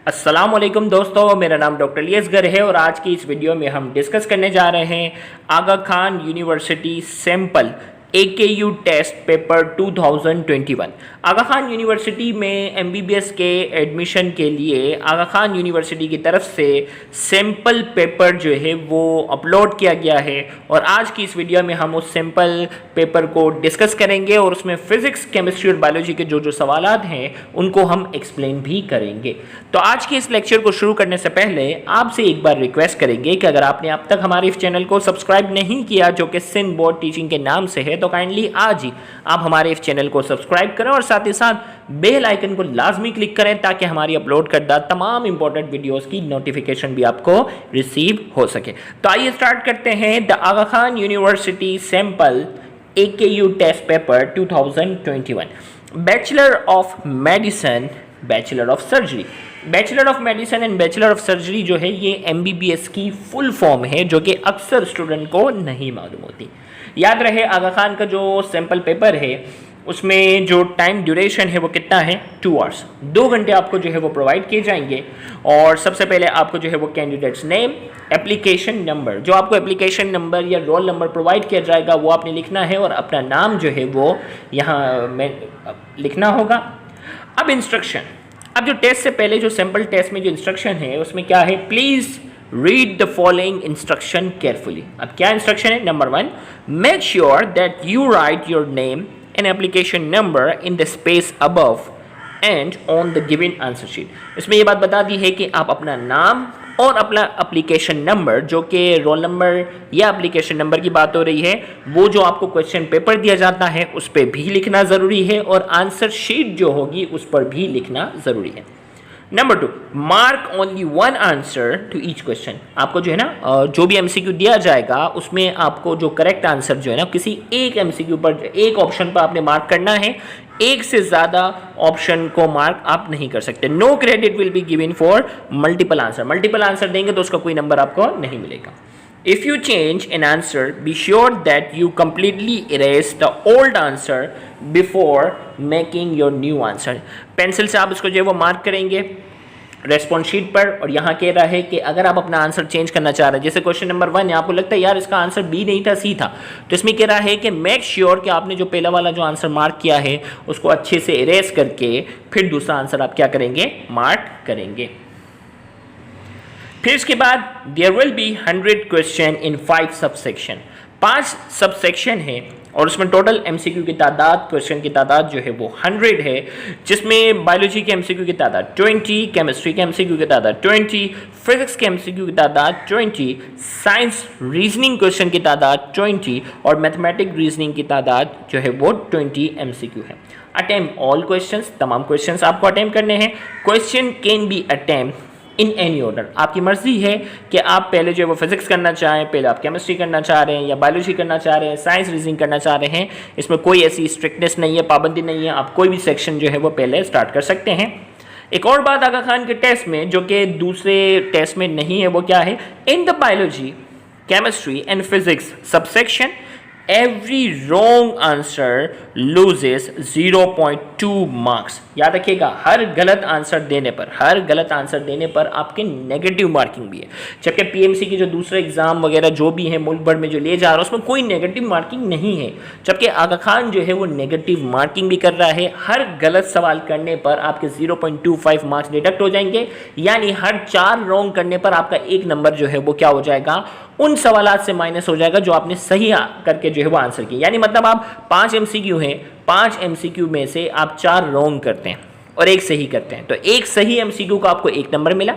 अस्सलामुअलैकुम दोस्तों, मेरा नाम डॉक्टर इलियासगर है और आज की इस वीडियो में हम डिस्कस करने जा रहे हैं Aga Khan University sample AKU test paper 2021। Aga Khan University में MBBS के एडमिशन के लिए आगा खान यूनिवर्सिटी की तरफ से सैंपल पेपर जो है वो अपलोड किया गया है और आज की इस वीडियो में हम उस सैंपल पेपर को डिस्कस करेंगे और उसमें फिजिक्स, केमिस्ट्री और बायोलॉजी के जो जो सवालात हैं उनको हम एक्सप्लेन भी करेंगे। तो आज के इस लेक्चर को शुरू करने से पहले आपसे एक बार रिक्वेस्ट करेंगे कि अगर आपने अब तक हमारे इस चैनल को सब्सक्राइब नहीं किया जो कि सिंध बोर्ड टीचिंग के नाम से है, तो काइंडली आज ही आप हमारे इस चैनल को सब्सक्राइब करें और साथ ही साथ बेल आइकन को लाजमी क्लिक करें ताकि हमारी अपलोड करदा तमाम इंपॉर्टेंट वीडियोस की नोटिफिकेशन भी आपको रिसीव हो सके। तो आइए स्टार्ट करते हैं the Aga Khan University sample AKU test paper 2021। Bachelor of medicine, bachelor of surgery, bachelor of medicine and bachelor of surgery जो है ये MBBS की फुल फॉर्म है जो कि अक्सर स्टूडेंट को नहीं मालूम होती। याद रहे आगा खान का जो सैंपल पेपर है उसमें जो टाइम ड्यूरेशन है वो कितना है, 2 आवर्स, 2 घंटे आपको जो है वो प्रोवाइड किए जाएंगे। और सबसे पहले आपको जो है वो कैंडिडेट्स नेम, एप्लीकेशन नंबर, जो आपको एप्लीकेशन नंबर या रोल नंबर प्रोवाइड किया जाएगा वो आपने लिखना है और अपना नाम जो है वो यहाँ में लिखना होगा। अब इंस्ट्रक्शन, अब जो टेस्ट से पहले जो सैंपल टेस्ट में जो इंस्ट्रक्शन है उसमें क्या है, please read the following instruction carefully. अब क्या इंस्ट्रक्शन है, number 1, make sure that you right your name and application number in the space above and on the given answer sheet. इसमें ये बात बता दी है कि आप अपना नाम और अपना एप्लीकेशन नंबर, जो कि रोल नंबर या एप्लीकेशन नंबर की बात हो रही है, वो जो आपको क्वेश्चन पेपर दिया जाता है उस पर भी लिखना ज़रूरी है और आंसर शीट जो होगी उस पर भी लिखना ज़रूरी है। Number 2, mark only 1 answer to each question. आपको जो है ना जो भी MCQ दिया जाएगा उसमें आपको जो करेक्ट आंसर जो है ना किसी एक MCQ पर, एक ऑप्शन पर आपने मार्क करना है, एक से ज़्यादा ऑप्शन को मार्क आप नहीं कर सकते। No credit will be given for multiple answer, multiple answer देंगे तो उसका कोई नंबर आपको नहीं मिलेगा। If you change an answer, be sure that you completely erase the old answer before making your new answer. Pencil से आप इसको जो है वो मार्क करेंगे रेस्पॉन्स शीट पर और यहाँ कह रहा है कि अगर आप अपना आंसर चेंज करना चाह रहे हैं, जैसे क्वेश्चन नंबर 1 है, आपको लगता है यार इसका आंसर B नहीं था C था, तो इसमें कह रहा है कि मेक श्योर कि आपने जो पहला वाला जो आंसर मार्क किया है उसको अच्छे से इरेज करके फिर दूसरा आंसर आप क्या करेंगे, मार्क करेंगे। फिर इसके बाद there will be 100 question in 5 subsection, 5 subsection है और उसमें टोटल MCQ की तादाद, क्वेश्चन की तादाद जो है वो 100 है, जिसमें बायोलॉजी के MCQ की तादाद 20, केमिस्ट्री के MCQ की तादाद 20, फिजिक्स के MCQ की तादाद 20, साइंस रीजनिंग क्वेश्चन की तादाद 20 और मैथमेटिक रीजनिंग की तादाद जो है वो 20 MCQ है। अटेम्प्ट ऑल क्वेश्चंस, तमाम क्वेश्चंस आपको अटेम्प्ट करने हैं। Question can be attempt in any order, आपकी मर्जी है कि आप पहले जो है वो फिजिक्स करना चाहें, पहले आप केमिस्ट्री करना चाह रहे हैं या बायोलॉजी करना चाह रहे हैं, साइंस रीजनिंग करना चाह रहे हैं, इसमें कोई ऐसी स्ट्रिक्टनेस नहीं है, पाबंदी नहीं है, आप कोई भी सेक्शन जो है वो पहले स्टार्ट कर सकते हैं। एक और बात आगा खान के टेस्ट में जो कि दूसरे टेस्ट में नहीं है वो क्या है, in the biology, chemistry and physics subsection every wrong answer loses 0.2 marks. याद रखिएगा, हर गलत आंसर देने पर, हर गलत आंसर देने पर आपके नेगेटिव मार्किंग भी है, जबकि PMC की जो दूसरे एग्जाम वगैरह जो भी है मुल्क भर में जो ले जा रहा है उसमें कोई नेगेटिव मार्किंग नहीं है, जबकि आगा खान जो है वो नेगेटिव मार्किंग भी कर रहा है। हर गलत सवाल करने पर आपके 0.25 मार्क्स डिडक्ट हो जाएंगे, यानी हर 4 रॉन्ग करने पर आपका 1 नंबर जो है वो क्या हो जाएगा, उन सवालात से माइनस हो जाएगा जो आपने सही करके जो है वो आंसर किया। यानी मतलब आप 5 MCQ हैं, 5 MCQ में से आप 4 रॉन्ग करते हैं और 1 सही करते हैं, तो 1 सही MCQ का आपको 1 नंबर मिला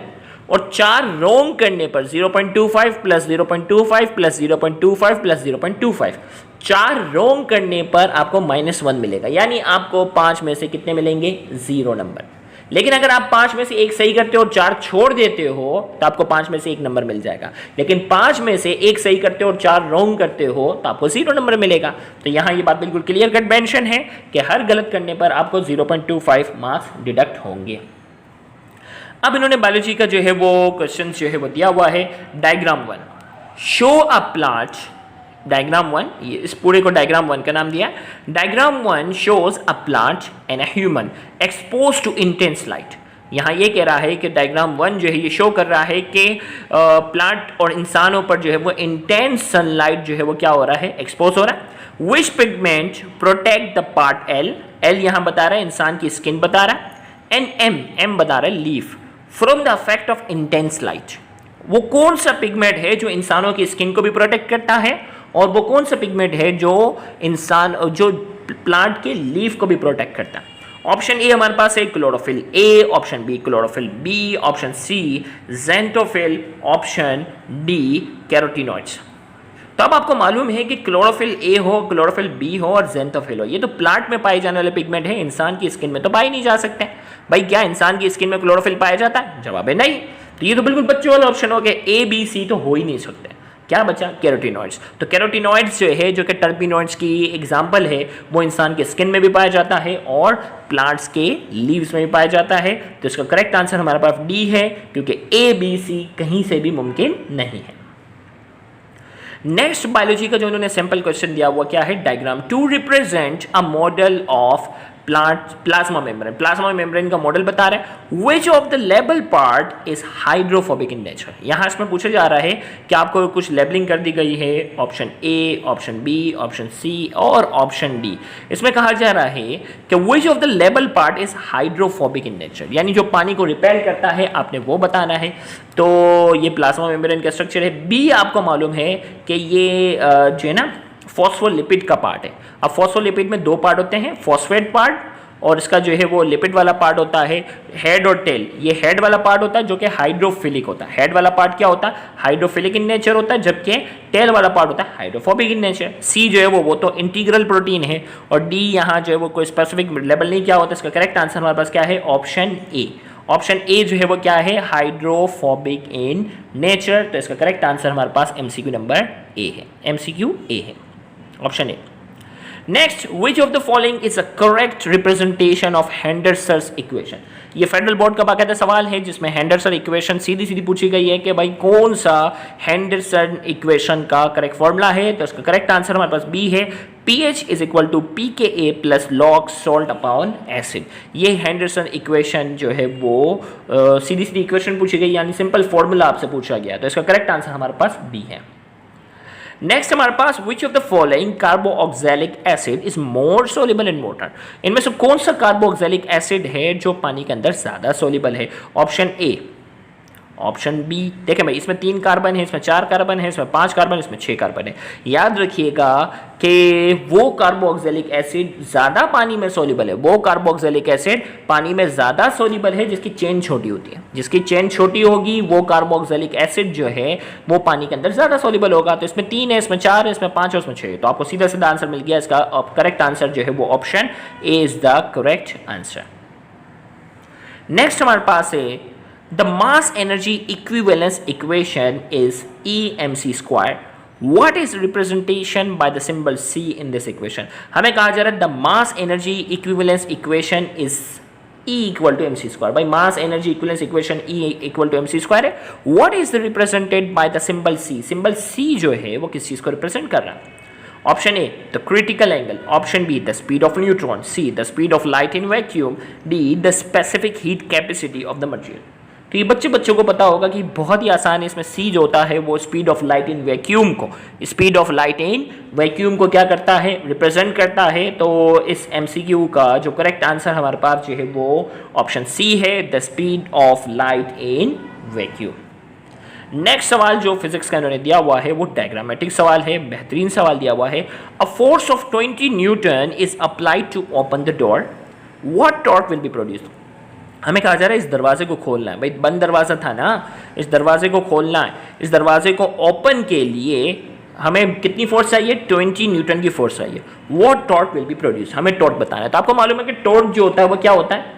और 4 रॉन्ग करने पर 0.25 प्लस 0.25 प्लस 0.25 प्लस 0.25, 4 रॉन्ग करने पर आपको -1 मिलेगा, यानी आपको 5 में से कितने मिलेंगे, 0 नंबर। लेकिन अगर आप 5 में से 1 सही करते हो और 4 छोड़ देते हो तो आपको 5 में से 1 नंबर मिल जाएगा, लेकिन 5 में से 1 सही करते हो और 4 रॉन्ग करते हो तो आपको 0 नंबर मिलेगा। तो यहाँ ये बात बिल्कुल क्लियर कट मेंशन है कि हर गलत करने पर आपको 0.25 मार्क्स डिडक्ट होंगे। अब इन्होंने बायोलॉजी का जो है वो क्वेश्चन जो है वो दिया हुआ है, diagram 1, show a plot, diagram 1, ये इस पूरे को डायग्राम 1 का नाम दिया। Diagram 1 shows a plant and a human expose to intense light. यहाँ ये कह रहा है कि डायग्राम 1 जो है ये शो कर रहा है कि प्लांट और इंसानों पर जो है वो इंटेंस सनलाइट जो है वो क्या हो रहा है, एक्सपोज हो रहा है। Which pigment protect the part L, L यहाँ बता रहा है इंसान की स्किन बता रहा है, एंड एम, एम बता रहा है leaf, from the effect of intense light. वो कौन सा पिगमेंट है जो इंसानों की स्किन को भी प्रोटेक्ट करता है और वो कौन सा पिगमेंट है जो जो प्लांट के लीफ को भी प्रोटेक्ट करता है। ऑप्शन ए हमारे पास है chlorophyll A, option B chlorophyll B, option C xanthophyll, option D carotenoids. तो अब आपको मालूम है कि क्लोरोफिल ए हो, क्लोरोफिल बी हो और ज़ेंथोफिल हो, ये तो प्लांट में पाए जाने वाले पिगमेंट है, इंसान की स्किन में तो पाए नहीं जा सकते। भाई क्या इंसान की स्किन में क्लोरोफिल पाया जाता है? जवाब है नहीं। तो ये तो बिल्कुल बच्चों वाला ऑप्शन हो गया, ए बी सी तो हो ही नहीं सकते। क्या बचा? कैरोटीनॉइड्स। तो कैरोटीनॉइड्स जो है, जो कि टर्पिनॉइड्स की एग्जांपल है, वो इंसान के स्किन में भी पाया जाता है और प्लांट्स के लीव्स में भी पाया जाता है। तो इसका करेक्ट आंसर हमारे पास डी है, क्योंकि ए बी सी कहीं से भी मुमकिन नहीं है। नेक्स्ट बायोलॉजी का जो उन्होंने सैंपल क्वेश्चन दिया हुआ क्या है, diagram 2 represent a model of plasma membrane. Plasma membrane का मॉडल बता रहे हैं। विच of the label part is hydrophobic in nature. यहां इसमें पूछा जा रहा है कि आपको कुछ लेबलिंग कर दी गई है, option A, option B, option C और ऑप्शन डी। इसमें कहा जा रहा है कि which of the label part is hydrophobic in nature, यानी जो पानी को रिपेल करता है आपने वो बताना है। तो ये प्लाज्मा मेम्ब्रेन का स्ट्रक्चर है। बी आपको मालूम है कि ये जो है ना फॉस्फोलिपिड का पार्ट है। अब फॉस्फोलिपिड में दो पार्ट होते हैं, फॉस्फेट पार्ट और इसका जो है वो लिपिड वाला पार्ट होता है, हेड और टेल। ये हेड वाला पार्ट होता है जो कि हाइड्रोफिलिक होता है। हेड वाला पार्ट क्या होता है? हाइड्रोफिलिक इन नेचर होता है, जबकि टेल वाला पार्ट होता है हाइड्रोफोबिक इन नेचर। सी जो है वो तो इंटीग्रल प्रोटीन है और डी यहाँ जो है वो कोई स्पेसिफिक लेवल नहीं क्या होता। इसका करेक्ट आंसर हमारे पास क्या है? Option A. ऑप्शन ए जो है वो क्या है? Hydrophobic in nature. तो इसका करेक्ट आंसर हमारे पास एमसीक्यू नंबर ए है, एमसीक्यू ए है, option A. Next, which of the following is a correct representation of Henderson's equation. ये फेडरल बोर्ड का बाकायदा सवाल है जिसमें हेंडरसन इक्वेशन सीधी सीधी पूछी गई है कि भाई कौन सा हेंडरसन इक्वेशन का करेक्ट फॉर्मूला है। तो इसका करेक्ट आंसर हमारे पास बी है, pH is equal to pKa plus log salt upon acid. ये हेंडरसन इक्वेशन जो है वो सीधी सीधी इक्वेशन पूछी गई, यानी सिंपल फॉर्मूला आपसे पूछा गया। तो इसका करेक्ट आंसर हमारे पास बी है। नेक्स्ट हमारे पास which of the following carboxylic acid is more soluble in water. इनमें से कौन सा कार्बोक्सिलिक एसिड है जो पानी के अंदर ज्यादा सोल्यूबल है? Option A, option B. देखें भाई, इसमें 3 कार्बन है, इसमें 4 कार्बन है, इसमें 5 कार्बन, इसमें 6 कार्बन है। याद रखिएगा कि वो कार्बोक्सिलिक एसिड ज़्यादा पानी में सोल्यूबल है, वो कार्बोक्सिलिक एसिड पानी में ज़्यादा सोल्यूबल है जिसकी चेन छोटी होती है। जिसकी चेन छोटी होगी वो कार्बोक्सिलिक एसिड जो है वो पानी के अंदर ज़्यादा सोल्यूबल होगा। तो इसमें 3 है, इसमें 4 है, इसमें 5 और इसमें 6 है। तो आपको सीधा सीधा आंसर मिल गया। इसका करेक्ट आंसर जो है वो option A is the correct answer. Next हमारे पास है the mass energy equivalence equation is EmC square. What is representation by the symbol C in this equation? हमें कहा जा रहा है the mass energy equivalence equation is E equal to mc square. By mass energy equivalence equation E equal to mc square है। What is represented by the symbol C? symbol C जो है वो किस चीज़ को represent कर रहा है? Option A the critical angle, option be the speed of neutron, see the speed of light in vacuum, D the specific heat capacity of the material. तो ये बच्चों को पता होगा कि बहुत ही आसान है। इसमें सी जो होता है वो speed of light in vacuum को, speed of light in vacuum को क्या करता है? रिप्रेजेंट करता है। तो इस एमसीक्यू का जो करेक्ट आंसर हमारे पास जो है वो ऑप्शन सी है, the speed of light in vacuum. Next सवाल जो फिजिक्स का इन्होंने दिया हुआ है वो डायग्रामेटिक सवाल है, बेहतरीन सवाल दिया हुआ है। A force of 20 newton is applied to open the door, what torque will be produced. हमें कहा जा रहा है इस दरवाजे को खोलना है। भाई बंद दरवाज़ा था ना, इस दरवाजे को खोलना है। इस दरवाजे को ओपन के लिए हमें कितनी फोर्स चाहिए? 20 न्यूटन की फोर्स चाहिए। What torque will B produce, हमें टॉर्क बताना है। तो आपको मालूम है कि टॉर्क जो होता है वो क्या होता है?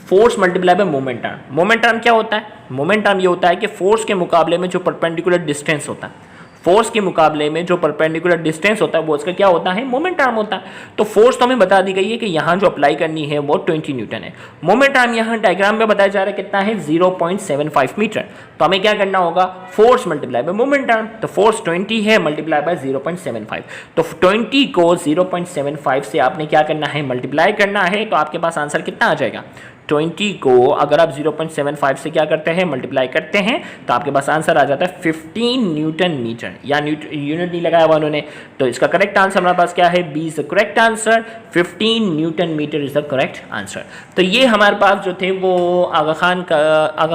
Force multiply by moment arm. Moment arm क्या होता है? मोमेंट आर्म ये होता है कि फोर्स के मुकाबले में जो परपेंडिकुलर डिस्टेंस होता है, फोर्स के मुकाबले में जो परपेंडिकुलर डिस्टेंस होता है वो उसका क्या होता है? मोमेंट आर्म होता है। तो फोर्स तो हमें बता दी गई है कि यहाँ जो अप्लाई करनी है वो 20 न्यूटन है। मोमेंट आर्म यहाँ डायग्राम में बताया जा रहा है कितना है? 0.75 मीटर। तो हमें क्या करना होगा? Force multiply by moment arm. तो फोर्स 20 है, मल्टीप्लाई बाय 0.75। तो 20 को 0.75 से आपने क्या करना है? मल्टीप्लाई करना है। तो आपके पास आंसर कितना आ जाएगा? 20 को अगर आप 0.75 से क्या करते हैं, मल्टीप्लाई करते हैं, तो आपके पास आंसर आ जाता है 15 न्यूटन मीटर। या यूनिट नहीं लगाया हुआ उन्होंने, तो इसका करेक्ट आंसर हमारे पास क्या है, B is the correct answer, 15 newton metre is the correct answer. तो ये हमारे पास जो थे वो आगा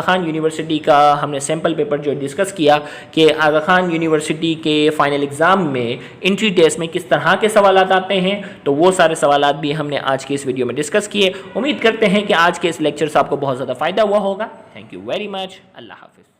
खान यूनिवर्सिटी का हमने सैम्पल पेपर जो डिस्कस किया कि आगा खान यूनिवर्सिटी के फाइनल एग्जाम में एंट्री टेस्ट में किस तरह के सवाल आते हैं, तो वो सारे सवाल भी हमने आज के इस वीडियो में डिस्कस किए। उम्मीद करते हैं कि आज के इस लेक्चर से आपको बहुत ज़्यादा फायदा हुआ होगा। Thank you very much. अल्लाह हाफिज़।